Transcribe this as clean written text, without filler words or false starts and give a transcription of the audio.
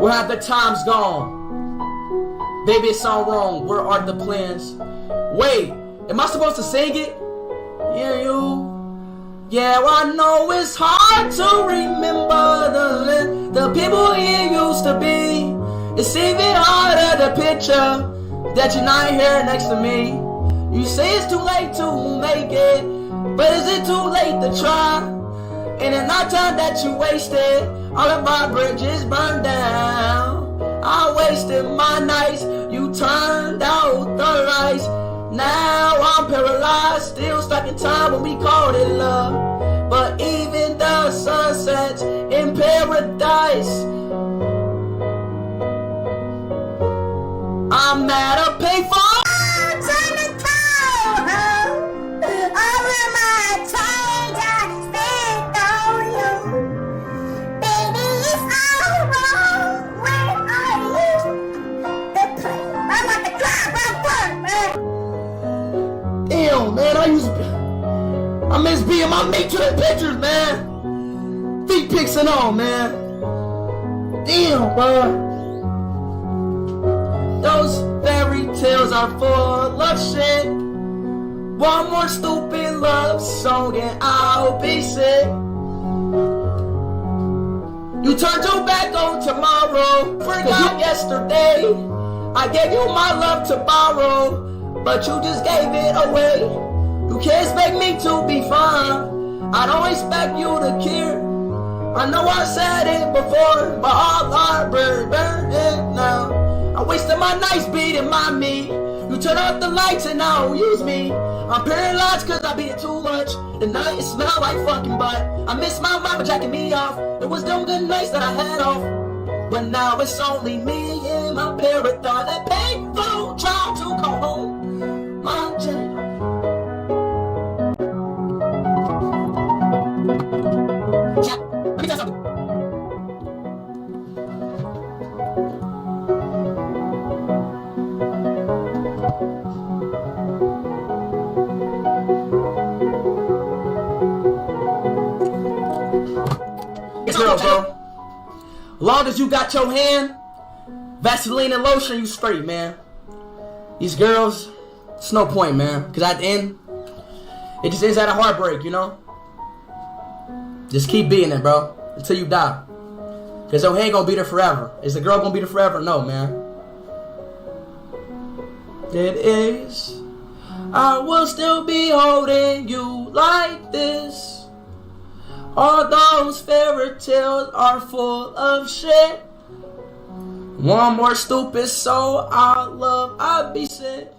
Where have the times gone? Baby, it's all wrong. Where are the plans? Wait, am I supposed to sing it? Yeah, you. Yeah, well, I know it's hard to remember the people you used to be. It's even harder to picture that you're not here next to me. You say it's too late to make it, but is it too late to try? And in our time that you wasted, all of our bridges burned down. I wasted my nights, you turned out the lights. Now I'm paralyzed, still stuck in time when we called it love. But even the sunsets in paradise, I'm at a payphone. Damn, man, I miss being my mate to the pictures, man. Feet pics and all, man. Damn, bro. Those fairy tales are full of shit. One more stupid love song and I'll be sick. You turned your back on tomorrow, forgot yesterday. I gave you my love to borrow, but you just gave it away. You can't expect me to be fine, I don't expect you to care. I know I said it before, but all our burned it now. I wasted my nights beating my meat. You turn off the lights and I don't use me. I'm paralyzed cause I beat it too much. The night it smelled like fucking butt. I miss my mama jacking me off. It was them good nights that I had off. But now it's only me and my parrot thought that payphone trying to call home my Jane. Yeah, let me tell you something. Girl, bro. Long as you got your hand, Vaseline and lotion, you straight, man. These girls, it's no point, man. Cause at the end, it just ends at a heartbreak, you know? Just keep beating it, bro. Until you die. Cause your hand gonna be there forever. Is the girl gonna be there forever? No, man. It is. I will still be holding you like this. All those fairy tales are full of shit. One more stupid soul I love, I'd be sick.